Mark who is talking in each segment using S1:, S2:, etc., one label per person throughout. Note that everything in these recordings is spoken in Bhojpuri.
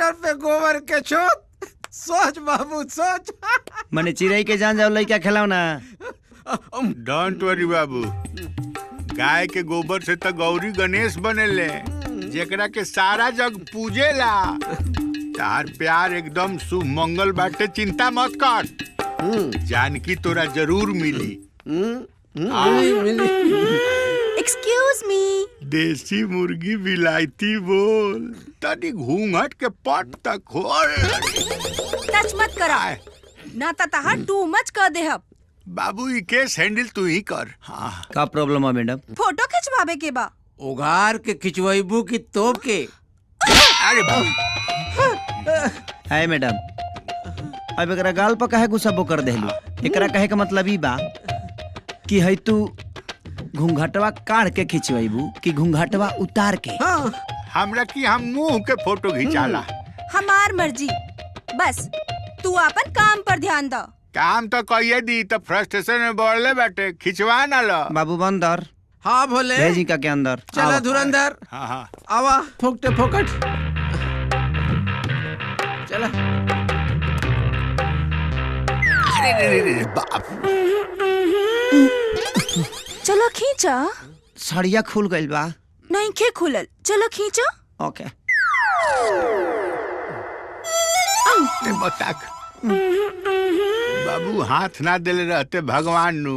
S1: टमाटर पे गोबर के छोट। सोच बाबू सोच।
S2: मने चिड़ै के जान जाओ लइका खिलाओ ना।
S3: डोंट वरी बाबू, गाय के गोबर से तो गौरी गणेश बनेले, जेकरा के सारा जग पूजेला। तार प्यार एकदम शुभ मंगल बाटे, चिंता मत कर। जानकी तोरा जरूर मिली।
S4: Excuse me.
S3: देसी मुर्गी विलायती बोल, तनी घूंघट के पट तक खोल।
S4: टच मत करा, ना तहा टू मच कर दे।
S3: बाबू ई केस हैंडल तू ही कर। हाँ।
S2: का प्रॉब्लम है मैडम?
S4: फोटो खिंचवावे के बा।
S1: उगार के खिंचवाइबू की तोप के।
S3: अरे बाबू।
S2: है मैडम, अब एकरा गाल पर काहे गुस्सा कर देलू? एकरा कहे का मतलब ई बा कि है तू घूंघटवा काढ़ के खिंचवाइबू कि घूंघटवा उतार के?
S3: हमरा की हम मुंह के फोटो खिंचाला।
S4: हमार मर्जी, बस तू अपन काम पर ध्यान दो।
S3: काम तो कहिए दी, तो फ्रस्ट्रेशन में बढ़ले बैठे, खिंचवा ना लो।
S2: बाबू बंदर।
S1: हाँ भोले।
S2: भेजी का के अंदर।
S1: चला धुरंधर।
S3: हाँ हाँ।
S1: आवा फोकटे फोकट। चला।
S3: अरे बाप।
S4: चलो खींचा।
S2: सड़िया खुल गइल बा।
S4: नहीं खे खुलल, चलो खींचा।
S2: ओके।
S3: बताक बाबू, हाथ ना दिले रहते भगवान नु,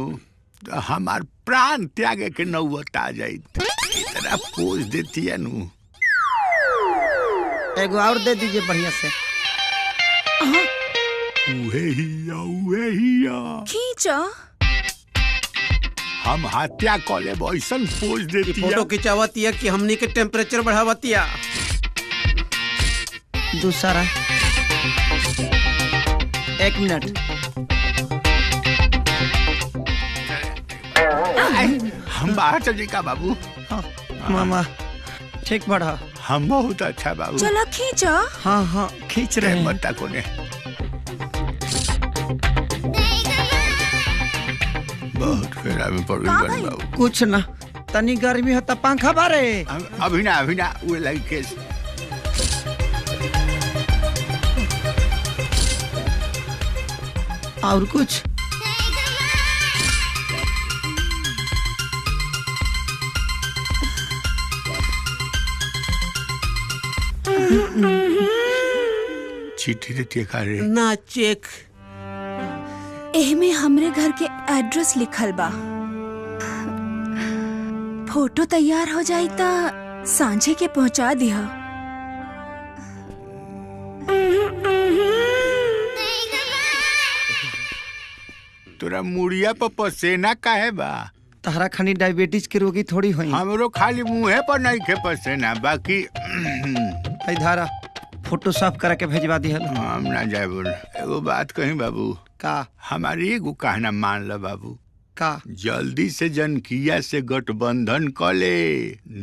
S3: तो हमार प्राण त्यागे के नौबत आ जाइत। इतना पोज देती है नु।
S2: एगो और दे दीजिए बढ़िया से।
S3: उहे हिया।
S4: खींचा।
S3: हम हत्या कॉले ऐसन पोज देती है।
S1: फोटो खिंचावतिया कि हमनी के टेम्परेचर बढ़ावतिया।
S2: दूसरा 1 मिनट।
S3: हम बाहर चल का बाबू।
S2: हाँ, मामा ठीक बढ़ा।
S3: हम बहुत अच्छा बाबू।
S4: चलो खींचा।
S2: हाँ हाँ खींच रहे हैं।
S3: बता कोने बहुत फेरा में पड़ गई बाबू।
S2: कुछ ना, तनी गर्मी होता पंखा बारे।
S3: अभी ना वो लगी केस।
S2: और कुछ?
S3: चिट्ठी देती है रे?
S1: ना चेक।
S4: एहमे हमरे घर के एड्रेस लिखल बा। फोटो तैयार हो जाई ता सांझे के पहुंचा दिया।
S3: तोरा मुड़िया पर पसेना काहे बा?
S2: तहरा खानी डायबिटीज के रोगी थोड़ी होई।
S3: हमरो खाली मुँहे पर नहीं खे पसेना, बाकी
S2: धारा फोटो साफ करा के भेजवा दी।
S3: हम ना जाए बोल। एगो बात कही बाबू।
S2: का?
S3: हमारी एगो कहना मान लो बाबू।
S2: का?
S3: जल्दी से जनकिया से गठबंधन कर ले,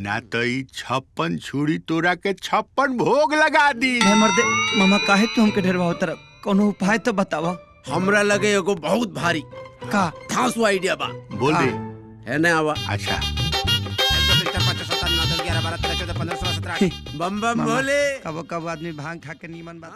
S3: ना तो 56 छुरी तोरा के 56 भोग लगा दी।
S2: मर्दे मामा काहे तू हमके ढेरवा होतर? कोनो उपाय तो बतावा।
S1: हमरा लगे एगो बहुत भारी
S2: का
S1: धांसू आइडिया बा।
S3: बोल दे।
S1: है ना आवा।
S3: अच्छा।
S1: बम बम भोले।
S2: कबो कबो आदमी भांग खा के नीमन बात